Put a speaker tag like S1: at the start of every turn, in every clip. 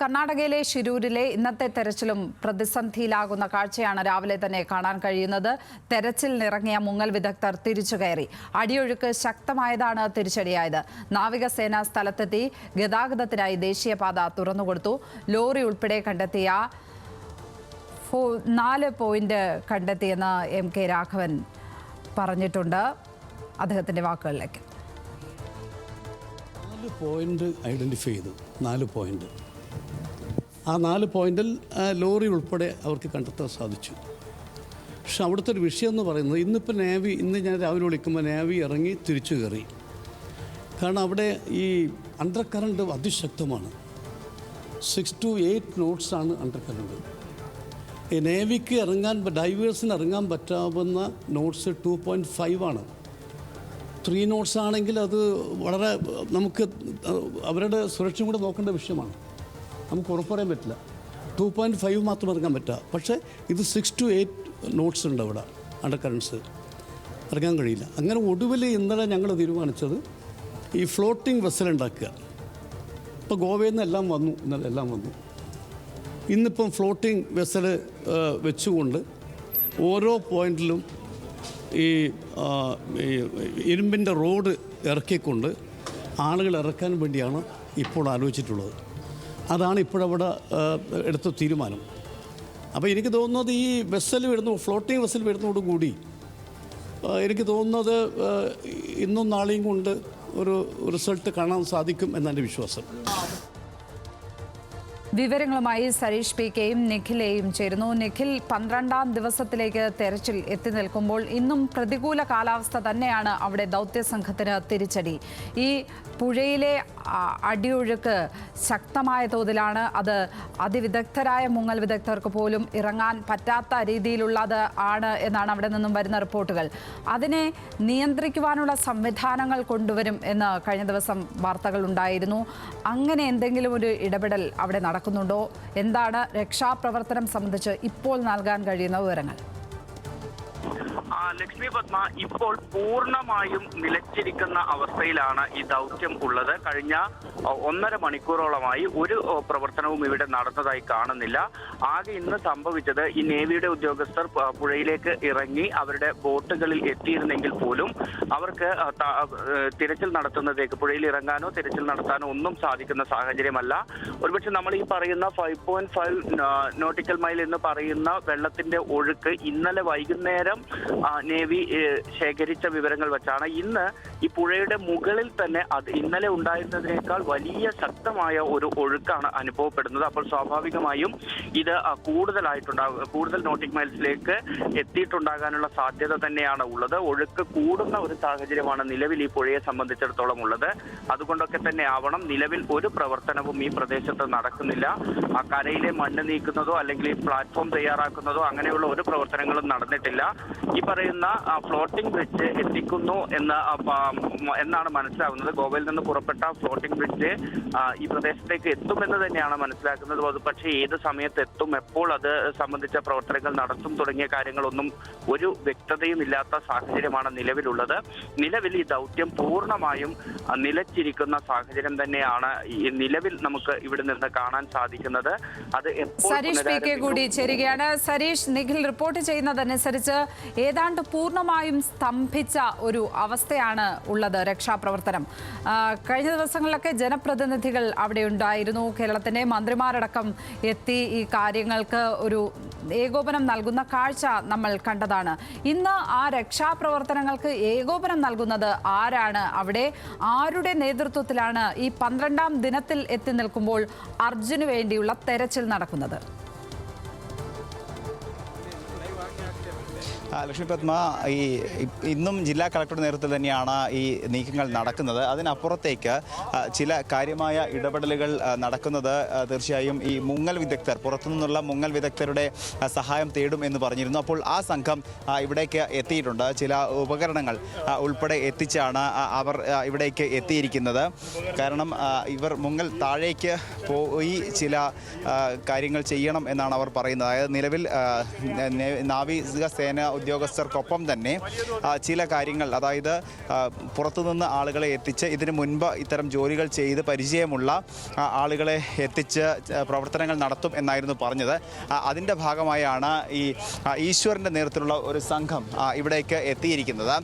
S1: കർണാടകയിലെ ഷിരൂരിലെ ഇന്നത്തെ തെരച്ചിലും പ്രതിസന്ധിയിലാകുന്ന കാഴ്ചയാണ് രാവിലെ തന്നെ കാണാൻ കഴിയുന്നത്. തെരച്ചിലിനിറങ്ങിയ മുങ്ങൽ വിദഗ്ധർ തിരിച്ചുകയറി. അടിയൊഴുക്ക് ശക്തമായതാണ് തിരിച്ചടിയായത്. നാവികസേന സ്ഥലത്തെത്തി ഗതാഗതത്തിനായി ദേശീയപാത തുറന്നുകൊടുത്തു. ലോറി ഉൾപ്പെടെ കണ്ടെത്തിയ 4 പോയിന്റ് കണ്ടെത്തിയെന്ന് എം കെ രാഘവൻ പറഞ്ഞിട്ടുണ്ട്. അദ്ദേഹത്തിന്റെ വാക്കുകളിലേക്ക്.
S2: 4 പോയിന്റ് ഐഡന്റിഫൈ ചെയ്തു. 4 പോയിന്റ്. ആ 4 പോയിന്റിൽ ലോറി ഉൾപ്പെടെ അവർക്ക് കണ്ടെത്താൻ സാധിച്ചു. പക്ഷെ അവിടുത്തെ ഒരു വിഷയം എന്ന് പറയുന്നത് ഇന്നിപ്പോൾ നേവി, ഇന്ന് ഞാൻ രാവിലെ വിളിക്കുമ്പോൾ നേവി ഇറങ്ങി തിരിച്ചു കയറി. കാരണം അവിടെ ഈ അണ്ടർ കറണ്ട് അതിശക്തമാണ്. 6 to 8 knots അണ്ടർ കറണ്ട്. ഈ നേവിക്ക് ഡൈവേഴ്സിന് ഇറങ്ങാൻ പറ്റാവുന്ന നോട്ട്സ് 2.5 3 knots ആണെങ്കിൽ അത് വളരെ നമുക്ക് അവരുടെ സുരക്ഷയും കൂടെ നോക്കേണ്ട വിഷയമാണ്. നമുക്ക് ഉറപ്പറയാൻ പറ്റില്ല. 2.5 മാത്രം ഇറങ്ങാൻ പറ്റുക. പക്ഷേ ഇത് 6 to 8 knots ഉണ്ട് അവിടെ അണ്ടർ കറൻസ്. ഇറങ്ങാൻ കഴിയില്ല. അങ്ങനെ ഒടുവിൽ ഇന്നലെ ഞങ്ങൾ തീരുമാനിച്ചത് ഈ ഫ്ലോട്ടിംഗ് വെസൽ ഉണ്ടാക്കുക. ഇപ്പോൾ ഗോവയിൽ നിന്ന് എല്ലാം വന്നു, ഇന്നലെ എല്ലാം വന്നു. ഇന്നിപ്പം ഫ്ലോട്ടിംഗ് വെസൽ വെച്ചുകൊണ്ട് ഓരോ പോയിന്റിലും ഈ ഇരുമ്പിൻ്റെ റോഡ് ഇറക്കിക്കൊണ്ട് ആളുകൾ ഇറക്കാൻ വേണ്ടിയാണ് ഇപ്പോൾ ആലോചിച്ചിട്ടുള്ളത്. അതാണ് ഇപ്പോഴവിടെ എടുത്ത തീരുമാനം. അപ്പോൾ എനിക്ക് തോന്നുന്നത് ഈ ഫ്ലോട്ടിംഗ് വെസൽ വരുന്നതോടുകൂടി എനിക്ക് തോന്നുന്നത് ഇന്നും നാളെയും കൊണ്ട് ഒരു റിസൾട്ട് കാണാൻ സാധിക്കും എന്നാണ് വിശ്വാസം.
S1: വിവരങ്ങളുമായി സരീഷ് പി കെയും നിഖിലെയും ചേരുന്നു. നിഖിൽ, 12ാം ദിവസത്തിലേക്ക് തെരച്ചിൽ എത്തി നിൽക്കുമ്പോൾ ഇന്നും പ്രതികൂല കാലാവസ്ഥ തന്നെയാണ് അവിടെ ദൗത്യസംഘത്തിന് തിരിച്ചടി. ഈ പുഴയിലെ അടിയൊഴുക്ക് ശക്തമായ തോതിലാണ്. അത് അതിവിദഗ്ധരായ മുങ്ങൽ വിദഗ്ധർക്ക് പോലും ഇറങ്ങാൻ പറ്റാത്ത രീതിയിലുള്ളത് ആണ് എന്നാണ് അവിടെ നിന്നും വരുന്ന റിപ്പോർട്ടുകൾ. അതിനെ നിയന്ത്രിക്കുവാനുള്ള സംവിധാനങ്ങൾ കൊണ്ടുവരും എന്ന് കഴിഞ്ഞ ദിവസം വാർത്തകൾ ഉണ്ടായിരുന്നു. അങ്ങനെ എന്തെങ്കിലും ഒരു ഇടപെടൽ അവിടെ നടക്കുന്നുണ്ടോ? എന്താണ് രക്ഷാപ്രവർത്തനം സംബന്ധിച്ച് ഇപ്പോൾ നൽകാൻ കഴിയുന്ന വിവരങ്ങൾ?
S3: ലക്ഷ്മി പത്മ, ഇപ്പോൾ പൂർണ്ണമായും നിലച്ചിരിക്കുന്ന അവസ്ഥയിലാണ് ഈ ദൗത്യം ഉള്ളത്. കഴിഞ്ഞ 1.5 മണിക്കൂറോളമായി ഒരു പ്രവർത്തനവും ഇവിടെ നടന്നതായി കാണുന്നില്ല. ആകെ ഇന്ന് സംഭവിച്ചത് ഈ നേവിയുടെ ഉദ്യോഗസ്ഥർ പുഴയിലേക്ക് ഇറങ്ങി അവരുടെ ബോട്ടുകളിൽ എത്തിയിരുന്നെങ്കിൽ പോലും അവർക്ക് തിരച്ചിൽ നടത്തുന്നതേക്ക് പുഴയിൽ ഇറങ്ങാനോ തിരച്ചിൽ നടത്താനോ ഒന്നും സാധിക്കുന്ന സാഹചര്യമല്ല. ഒരുപക്ഷെ നമ്മൾ ഈ പറയുന്ന 5.5 നോട്ടിക്കൽ മൈൽ എന്ന് പറയുന്ന വെള്ളത്തിന്റെ ഒഴുക്ക് ഇന്നലെ വൈകുന്നേരം നേവി ശേഖരിച്ച വിവരങ്ങൾ വെച്ചാണ് ഇന്ന് ഈ പുഴയുടെ മുകളിൽ തന്നെ അത് ഇന്നലെ ഉണ്ടായിരുന്നതിനേക്കാൾ വലിയ ശക്തമായ ഒരു ഒഴുക്കാണ് അനുഭവപ്പെടുന്നത്. അപ്പോൾ സ്വാഭാവികമായും ഇത് കൂടുതൽ നോട്ടിക് മൈൽസിലേക്ക് എത്തിയിട്ടുണ്ടാകാനുള്ള സാധ്യത തന്നെയാണ് ഉള്ളത്. ഒഴുക്ക് കൂടുന്ന ഒരു സാഹചര്യമാണ് നിലവിൽ ഈ പുഴയെ സംബന്ധിച്ചിടത്തോളം ഉള്ളത്. അതുകൊണ്ടൊക്കെ തന്നെ ആവണം നിലവിൽ ഒരു പ്രവർത്തനവും ഈ പ്രദേശത്ത് നടക്കുന്നില്ല. ആ കരയിലെ മണ്ണ് നീക്കുന്നതോ അല്ലെങ്കിൽ ഈ പ്ലാറ്റ്ഫോം തയ്യാറാക്കുന്നതോ അങ്ങനെയുള്ള ഒരു പ്രവർത്തനങ്ങളും നടന്നിട്ടില്ല. ഈ പറയുന്ന ഫ്ലോട്ടിംഗ് ബ്രിഡ്ജ് എത്തിക്കുന്നു എന്നാണ് മനസ്സിലാകുന്നത്. ഗോവയിൽ നിന്ന് പുറപ്പെട്ട ഫ്ലോട്ടിംഗ് ബ്രിഡ്ജ് ഈ പ്രദേശത്തേക്ക് എത്തുമെന്ന് തന്നെയാണ് മനസ്സിലാക്കുന്നത്. അത് പക്ഷേ ഏത് സമയത്ത് എത്തും, എപ്പോൾ അത് സംബന്ധിച്ച പ്രവർത്തനങ്ങൾ നടത്തും തുടങ്ങിയ കാര്യങ്ങളൊന്നും ഒരു വ്യക്തതയും ഇല്ലാത്ത സാഹചര്യമാണ് നിലവിലുള്ളത്. നിലവിൽ ഈ ദൗത്യം പൂർണ്ണമായും നിലച്ചിരിക്കുന്ന സാഹചര്യം തന്നെയാണ് നിലവിൽ നമുക്ക് ഇവിടെ നിന്ന് കാണാൻ സാധിക്കുന്നത്. അത്
S1: സരീഷ് പി കെ കൂടി ചേരുകയാണ്. സരീഷ്, നിഖിൽ റിപ്പോർട്ട് ചെയ്യുന്നതനുസരിച്ച് ഏതാണ്ട് പൂർണ്ണമായും സ്തംഭിച്ച ഒരു അവസ്ഥയാണ് ഉള്ളത് രക്ഷാപ്രവർത്തനം. കഴിഞ്ഞ ദിവസങ്ങളിലൊക്കെ ജനപ്രതിനിധികൾ അവിടെ ഉണ്ടായിരുന്നു. കേരളത്തിൻ്റെ മന്ത്രിമാരടക്കം എത്തി ഈ കാര്യങ്ങൾക്ക് ഒരു ഏകോപനം നൽകുന്ന കാഴ്ച നമ്മൾ കണ്ടതാണ്. ഇന്ന് ആ രക്ഷാപ്രവർത്തനങ്ങൾക്ക് ഏകോപനം നൽകുന്നത് ആരാണ്? അവിടെ ആരുടെ നേതൃത്വത്തിലാണ് ഈ 12ാം ദിനത്തിൽ എത്തി നിൽക്കുമ്പോൾ അർജുന് വേണ്ടിയുള്ള തെരച്ചിൽ നടക്കുന്നത്?
S4: ലക്ഷ്മി പത്മ, ഇന്നും ജില്ലാ കളക്ടറുടെ നേതൃത്വത്തിൽ തന്നെയാണ് ഈ നീക്കങ്ങൾ നടക്കുന്നത്. അതിനപ്പുറത്തേക്ക് ചില കാര്യമായ ഇടപെടലുകൾ നടക്കുന്നത് തീർച്ചയായും ഈ മുങ്ങൽ വിദഗ്ധർ, പുറത്തുനിന്നുള്ള മുങ്ങൽ വിദഗ്ധരുടെ സഹായം തേടും എന്ന് പറഞ്ഞിരുന്നു. അപ്പോൾ ആ സംഘം ഇവിടേക്ക് എത്തിയിട്ടുണ്ട്. ചില ഉപകരണങ്ങൾ ഉൾപ്പെടെ എത്തിച്ചാണ് അവർ ഇവിടേക്ക് എത്തിയിരിക്കുന്നത്. കാരണം ഇവർ മുങ്ങൽ താഴേക്ക് പോയി ചില കാര്യങ്ങൾ ചെയ്യണം എന്നാണ് അവർ പറയുന്നത്. അതായത് നിലവിൽ നാവികസേന ഉദ്യോഗസ്ഥർക്കൊപ്പം തന്നെ ചില കാര്യങ്ങൾ, അതായത് പുറത്തുനിന്ന് ആളുകളെ എത്തിച്ച് ഇതിനു മുൻപ് ഇത്തരം ജോലികൾ ചെയ്ത് പരിചയമുള്ള ആളുകളെ എത്തിച്ച് പ്രവർത്തനങ്ങൾ നടത്തും എന്നായിരുന്നു പറഞ്ഞത്. അതിൻ്റെ ഭാഗമായാണ് ഈ ഈശ്വറിൻ്റെ നേതൃത്വത്തിലുള്ള ഒരു സംഘം ഇവിടേക്ക് എത്തിയിരിക്കുന്നത്.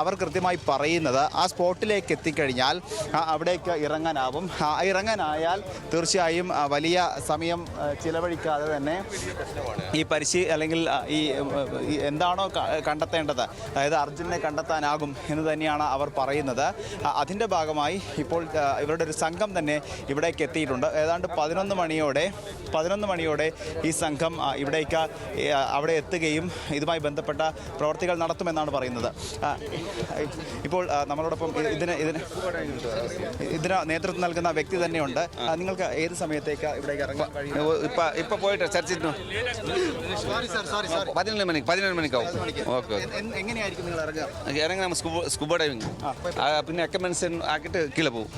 S4: അവർ കൃത്യമായി പറയുന്നത് ആ സ്പോട്ടിലേക്ക് എത്തിക്കഴിഞ്ഞാൽ അവിടേക്ക് ഇറങ്ങാനാവും. ഇറങ്ങാനായാൽ തീർച്ചയായും വലിയ സമയം ചിലവഴിക്കാതെ തന്നെ ഈ അല്ലെങ്കിൽ ഈ എന്താണോ കണ്ടെത്തേണ്ടത്, അതായത് അർജുനെ കണ്ടെത്താനാകും എന്ന് തന്നെയാണ് അവർ പറയുന്നത്. അതിൻ്റെ ഭാഗമായി ഇപ്പോൾ ഇവരുടെ ഒരു സംഘം തന്നെ ഇവിടേക്ക് എത്തിയിട്ടുണ്ട്. ഏതാണ്ട് 11 മണിയോടെ ഈ സംഘം അവിടെ എത്തുകയും ഇതുമായി ബന്ധപ്പെട്ട പ്രവർത്തികൾ നടത്തുമെന്നാണ് പറയുന്നത്. ഇപ്പോൾ നമ്മളോടൊപ്പം ഇതിന് നേതൃത്വം നൽകുന്ന വ്യക്തി തന്നെയുണ്ട്. നിങ്ങൾക്ക് ഏത് സമയത്തേക്ക് ഇവിടേക്ക് ഇറങ്ങാൻ കഴിയും?
S5: ഇപ്പൊ പോയിട്ട് ചർച്ചിട്ട് 11 മണിക്കാവും. ഓക്കെ,
S4: എങ്ങനെയായിരിക്കും നിങ്ങൾ
S5: ഇറങ്ങി സ്കൂബ ഡൈവിങ് പിന്നെ എക്യുപ്മെന്റ്സ് ആക്കിയിട്ട് കീഴെ പോകും.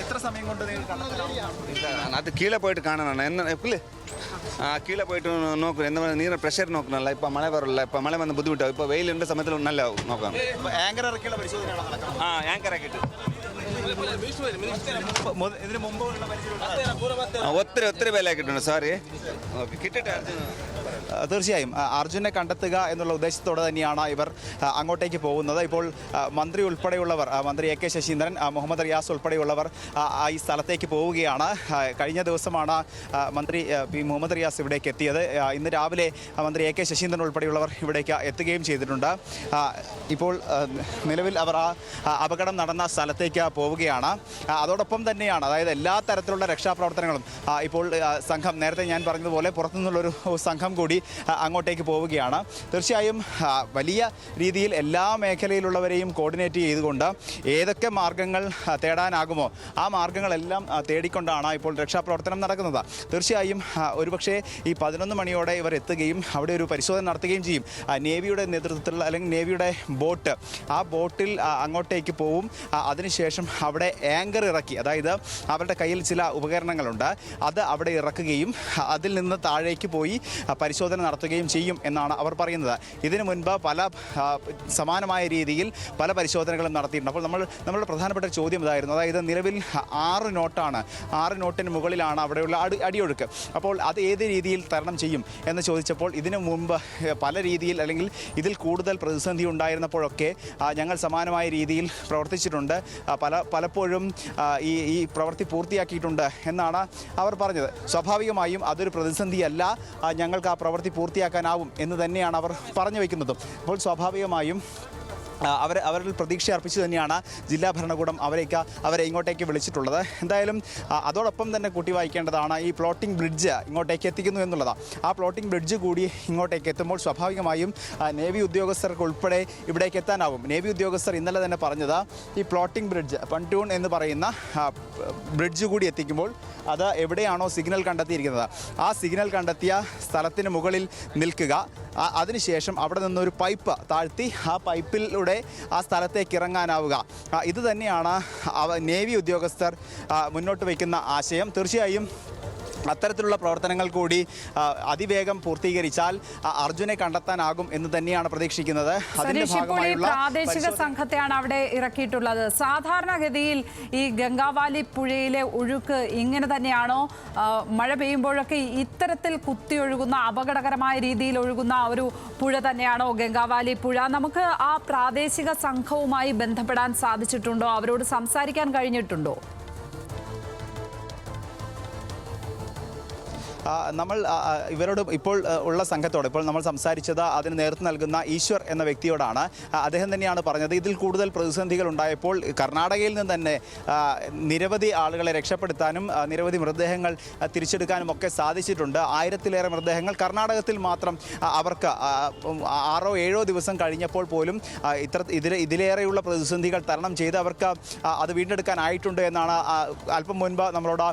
S4: എത്ര സമയം കൊണ്ട് നിങ്ങൾ
S5: അത് കീഴെ പോയിട്ട് കാണണം. കീഴെ പോയിട്ട് നോക്കണം. എന്താ നീരിന് പ്രഷർ നോക്കണമല്ല. ഇപ്പം മഴ വരില്ല. ഇപ്പം മഴ വന്ന് ബുദ്ധിമുട്ടാവും. ഇപ്പോൾ വെയിലുണ്ട് സമയത്തിൽ നല്ല നോക്കാം.
S4: ആങ്കർ ഇറക്കിയുള്ള പരിശോധന
S5: ആങ്കർ ആക്കിയിട്ട്
S4: ഇതിന് മുമ്പുള്ള
S5: ഒത്തിരി വിലയാക്കിയിട്ടുണ്ട്. സോറി, ഓക്കെ, കിട്ടിട്ട്
S4: തീർച്ചയായും അർജുനെ കണ്ടെത്തുക എന്നുള്ള ഉദ്ദേശത്തോടെ തന്നെയാണ് ഇവർ അങ്ങോട്ടേക്ക് പോകുന്നത്. ഇപ്പോൾ മന്ത്രി ഉൾപ്പെടെയുള്ളവർ, മന്ത്രി AK ശശീന്ദ്രൻ, മുഹമ്മദ് റിയാസ് ഉൾപ്പെടെയുള്ളവർ ഈ സ്ഥലത്തേക്ക് പോവുകയാണ്. കഴിഞ്ഞ ദിവസമാണ് മന്ത്രി മുഹമ്മദ് റിയാസ് ഇവിടേക്ക് എത്തിയത്. ഇന്ന് രാവിലെ മന്ത്രി AK ശശീന്ദ്രൻ ഉൾപ്പെടെയുള്ളവർ ഇവിടേക്ക് എത്തുകയും ചെയ്തിട്ടുണ്ട്. ഇപ്പോൾ നിലവിൽ അവർ അപകടം നടന്ന സ്ഥലത്തേക്ക് പോവുകയാണ്. അതോടൊപ്പം തന്നെയാണ്, അതായത് എല്ലാ തരത്തിലുള്ള രക്ഷാപ്രവർത്തനങ്ങളും ഇപ്പോൾ സംഘം, നേരത്തെ ഞാൻ പറഞ്ഞതുപോലെ പുറത്തുനിന്നുള്ളൊരു സംഘം കൂടി അങ്ങോട്ടേക്ക് പോവുകയാണ്. തീർച്ചയായും വലിയ രീതിയിൽ എല്ലാ മേഖലയിലുള്ളവരെയും കോർഡിനേറ്റ് ചെയ്തുകൊണ്ട് ഏതൊക്കെ മാർഗങ്ങൾ തേടാനാകുമോ ആ മാർഗങ്ങളെല്ലാം തേടിക്കൊണ്ടാണ് ഇപ്പോൾ രക്ഷാപ്രവർത്തനം നടക്കുന്നത്. തീർച്ചയായും ഒരുപക്ഷെ ഈ 11 മണിയോടെ ഇവർ എത്തുകയും അവിടെ ഒരു പരിശോധന നടത്തുകയും ചെയ്യും. നേവിയുടെ നേതൃത്വത്തിലുള്ള അല്ലെങ്കിൽ നേവിയുടെ ബോട്ട്, ആ ബോട്ടിൽ അങ്ങോട്ടേക്ക് പോവും. അതിനുശേഷം അവിടെ ആങ്കർ ഇറക്കി, അതായത് അവരുടെ കയ്യിൽ ചില ഉപകരണങ്ങളുണ്ട്, അത് അവിടെ ഇറക്കുകയും അതിൽ നിന്ന് താഴേക്ക് പോയി പരിശോധന നടത്തുകയും ചെയ്യും എന്നാണ് അവർ പറയുന്നത്. ഇതിനു മുൻപ് പല സമാനമായ രീതിയിൽ പല പരിശോധനകളും നടത്തിയിട്ടുണ്ട്. അപ്പോൾ നമ്മളുടെ പ്രധാനപ്പെട്ട ചോദ്യം ഇതായിരുന്നു, അതായത് നിലവിൽ 6 നോട്ടാണ്, 6 നോട്ടിന് മുകളിലാണ് അവിടെയുള്ള അടിയൊഴുക്ക്. അപ്പോൾ അത് ഏത് രീതിയിൽ തരണം ചെയ്യും എന്ന് ചോദിച്ചപ്പോൾ ഇതിനു മുമ്പ് പല രീതിയിൽ അല്ലെങ്കിൽ ഇതിൽ കൂടുതൽ പ്രതിസന്ധി ഉണ്ടായിരുന്നപ്പോഴൊക്കെ ഞങ്ങൾ സമാനമായ രീതിയിൽ പ്രവർത്തിച്ചിട്ടുണ്ട്, പലപ്പോഴും ഈ പ്രവൃത്തി പൂർത്തിയാക്കിയിട്ടുണ്ട് എന്നാണ് അവർ പറഞ്ഞത്. സ്വാഭാവികമായും അതൊരു പ്രതിസന്ധിയല്ല, ഞങ്ങൾക്ക് ആ പ്രവൃത്തി പൂർത്തിയാക്കാനാവും എന്ന് തന്നെയാണ് അവർ പറഞ്ഞു വയ്ക്കുന്നതും. അപ്പോൾ സ്വാഭാവികമായും അവരിൽ പ്രതീക്ഷ അർപ്പിച്ചു തന്നെയാണ് ജില്ലാ ഭരണകൂടം അവരെ ഇങ്ങോട്ടേക്ക് വിളിച്ചിട്ടുള്ളത്. എന്തായാലും അതോടൊപ്പം തന്നെ കൂട്ടി വായിക്കേണ്ടതാണ് ഈ ഫ്ലോട്ടിംഗ് ബ്രിഡ്ജ് ഇങ്ങോട്ടേക്ക് എത്തിക്കുന്നു എന്നുള്ളതാണ്. ആ ഫ്ലോട്ടിംഗ് ബ്രിഡ്ജ് കൂടി ഇങ്ങോട്ടേക്ക് എത്തുമ്പോൾ സ്വാഭാവികമായും നേവി ഉദ്യോഗസ്ഥർക്ക് ഉൾപ്പെടെ ഇവിടേക്ക് എത്താനാവും. നേവി ഉദ്യോഗസ്ഥർ ഇന്നലെ തന്നെ പറഞ്ഞത് ഈ ഫ്ലോട്ടിംഗ് ബ്രിഡ്ജ്, പണ്ടൂൺ എന്ന് പറയുന്ന ബ്രിഡ്ജ് കൂടി എത്തിക്കുമ്പോൾ അത് എവിടെയാണോ സിഗ്നൽ കണ്ടെത്തിയിരിക്കുന്നത് ആ സിഗ്നൽ കണ്ടെത്തിയ സ്ഥലത്തിന് മുകളിൽ നിൽക്കുക, അതിനുശേഷം അവിടെ നിന്നൊരു പൈപ്പ് താഴ്ത്തി ആ പൈപ്പിലൂടെ ആ സ്ഥലത്തേക്ക് ഇറങ്ങാനാവുക. ഇത് തന്നെയാണ് നേവി ഉദ്യോഗസ്ഥർ മുന്നോട്ട് വയ്ക്കുന്ന ആശയം. തീർച്ചയായും അത്തരത്തിലുള്ള പ്രവർത്തനങ്ങൾ കൂടി അതിവേഗം പൂർത്തീകരിച്ചാൽ അർജുനെ കണ്ടെത്താനാകും എന്ന് തന്നെയാണ് പ്രതീക്ഷിക്കുന്നത്.
S1: പ്രാദേശിക സംഘത്തെയാണ് അവിടെ ഇറക്കിയിട്ടുള്ളത്. സാധാരണഗതിയിൽ ഈ ഗംഗാവാലി പുഴയിലെ ഒഴുക്ക് ഇങ്ങനെ തന്നെയാണോ? മഴ പെയ്യുമ്പോഴൊക്കെ ഇത്തരത്തിൽ കുത്തിയൊഴുകുന്ന അപകടകരമായ രീതിയിൽ ഒഴുകുന്ന ഒരു പുഴ തന്നെയാണോ ഗംഗാവാലി പുഴ? നമുക്ക് ആ പ്രാദേശിക സംഘവുമായി ബന്ധപ്പെടാൻ സാധിച്ചിട്ടുണ്ടോ? അവരോട് സംസാരിക്കാൻ കഴിഞ്ഞിട്ടുണ്ടോ?
S4: നമ്മൾ ഇവരോട് ഇപ്പോൾ ഉള്ള സംഘത്തോട് ഇപ്പോൾ നമ്മൾ സംസാരിച്ചത് അതിന് നേതൃത്വം നൽകുന്ന ഈശ്വർ എന്ന വ്യക്തിയോടാണ്. അദ്ദേഹം തന്നെയാണ് പറഞ്ഞത് ഇതിൽ കൂടുതൽ പ്രതിസന്ധികൾ ഉണ്ടായപ്പോൾ കർണാടകയിൽ നിന്ന് തന്നെ നിരവധി ആളുകളെ രക്ഷപ്പെടുത്താനും നിരവധി മൃതദേഹങ്ങൾ തിരിച്ചെടുക്കാനും ഒക്കെ സാധിച്ചിട്ടുണ്ട്. 1000-ലേറെ മൃതദേഹങ്ങൾ കർണാടകത്തിൽ മാത്രം അവർക്ക് 6-7 ദിവസം കഴിഞ്ഞപ്പോൾ പോലും ഇതിലേറെയുള്ള പ്രതിസന്ധികൾ തരണം ചെയ്ത് അവർക്ക് അത് വീണ്ടെടുക്കാനായിട്ടുണ്ട് എന്നാണ് അല്പം മുൻപ് നമ്മളോട്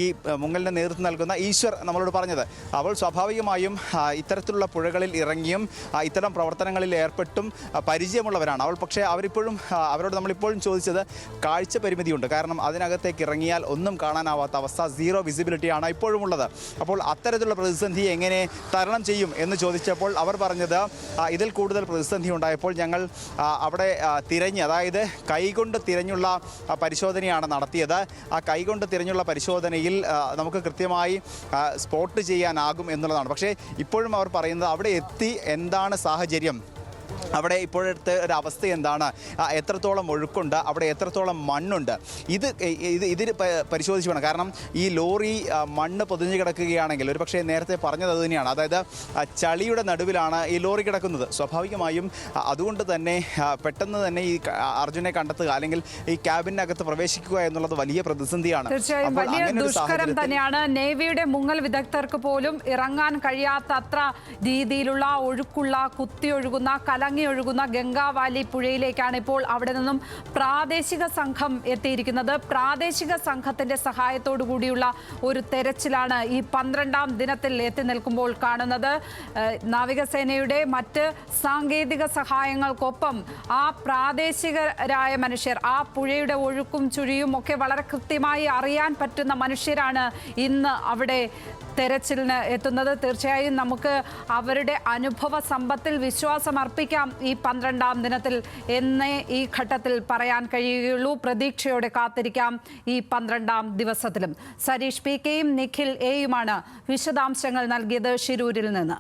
S4: ഈ മുങ്ങലിന് നേതൃത്വം നൽകുന്ന ഈശ്വർ നമ്മളോട് പറഞ്ഞത്. അവൾ സ്വാഭാവികമായും ഇത്തരത്തിലുള്ള പുഴകളിൽ ഇറങ്ങിയും ഇത്തരം പ്രവർത്തനങ്ങളിൽ ഏർപ്പെട്ടും പരിചയമുള്ളവരാണ്. പക്ഷേ അവരിപ്പോഴും അവരോട് നമ്മളിപ്പോഴും ചോദിച്ചത് കാഴ്ച പരിമിതിയുണ്ട്. കാരണം അതിനകത്തേക്ക് ഇറങ്ങിയാൽ ഒന്നും കാണാനാവാത്ത അവസ്ഥ, സീറോ വിസിബിലിറ്റിയാണ് ഇപ്പോഴും ഉള്ളത്. അപ്പോൾ അത്തരത്തിലുള്ള പ്രതിസന്ധി എങ്ങനെ തരണം ചെയ്യും എന്ന് ചോദിച്ചപ്പോൾ അവർ പറഞ്ഞത് ഇതിൽ കൂടുതൽ പ്രതിസന്ധി ഉണ്ടായപ്പോൾ ഞങ്ങൾ അവിടെ തിരഞ്ഞ്, അതായത് കൈകൊണ്ട് തിരഞ്ഞുള്ള പരിശോധനയാണ് നടത്തിയത്. ആ കൈകൊണ്ട് തിരഞ്ഞുള്ള പരിശോധനയിൽ നമുക്ക് കൃത്യമായി സ്പോട്ട് ചെയ്യാനാകും എന്നുള്ളതാണ്. പക്ഷേ ഇപ്പോഴും അവർ പറയുന്നത് അവിടെ എത്തി എന്താണ് സാഹചര്യം, അവിടെ ഇപ്പോഴത്തെ ഒരു അവസ്ഥ എന്താണ്, എത്രത്തോളം ഒഴുക്കുണ്ട്, അവിടെ എത്രത്തോളം മണ്ണുണ്ട്, ഇതിൽ പരിശോധിച്ച് വേണം. കാരണം ഈ ലോറി മണ്ണ് പൊതിഞ്ഞു കിടക്കുകയാണെങ്കിൽ, ഒരു പക്ഷേ നേരത്തെ പറഞ്ഞത് അത് തന്നെയാണ്, അതായത് ചളിയുടെ നടുവിലാണ് ഈ ലോറി കിടക്കുന്നത്. സ്വാഭാവികമായും അതുകൊണ്ട് തന്നെ പെട്ടെന്ന് തന്നെ ഈ അർജുനെ കണ്ടെത്തുക അല്ലെങ്കിൽ ഈ ക്യാബിനകത്ത് പ്രവേശിക്കുക എന്നുള്ളത് വലിയ പ്രതിസന്ധിയാണ്.
S1: തീർച്ചയായും വലിയ ദുഷ്കരം തന്നെയാണ്. നേവിയുടെ മുങ്ങൽ വിദഗ്ധർക്ക് പോലും ഇറങ്ങാൻ കഴിയാത്ത അത്ര രീതിയിലുള്ള ഒഴുക്കുള്ള, കുത്തിയൊഴുകുന്ന, കലങ്ങിയൊഴുകുന്ന ഗംഗാവാലി പുഴയിലേക്കാണ് ഇപ്പോൾ അവിടെ നിന്നും പ്രാദേശിക സംഘം എത്തിയിരിക്കുന്നത്. പ്രാദേശിക സംഘത്തിന്റെ സഹായത്തോടു കൂടിയുള്ള ഒരു തെരച്ചിലാണ് ഈ 12ാം ദിനത്തിൽ എത്തി നിൽക്കുമ്പോൾ കാണുന്നത്. നാവികസേനയുടെ മറ്റ് സാങ്കേതിക സഹായങ്ങൾക്കൊപ്പം ആ പ്രാദേശികരായ മനുഷ്യർ, ആ പുഴയുടെ ഒഴുക്കും ചുഴിയും ഒക്കെ വളരെ കൃത്യമായി അറിയാൻ പറ്റുന്ന മനുഷ്യരാണ് ഇന്ന് അവിടെ തെരച്ചിലിന് എത്തുന്നത്. തീർച്ചയായും നമുക്ക് അവരുടെ അനുഭവ സമ്പത്തിൽ വിശ്വാസം അർപ്പിക്കാം ഈ 12ാം ദിനത്തിൽ എന്നേ ഈ ഘട്ടത്തിൽ പറയാൻ കഴിയുകയുള്ളൂ. പ്രതീക്ഷയോടെ കാത്തിരിക്കാം ഈ 12ാം ദിവസത്തിലും. സരീഷ് പി കെയും നിഖിൽ എയുമാണ് വിശദാംശങ്ങൾ നൽകിയത് ഷിരൂരിൽ നിന്ന്.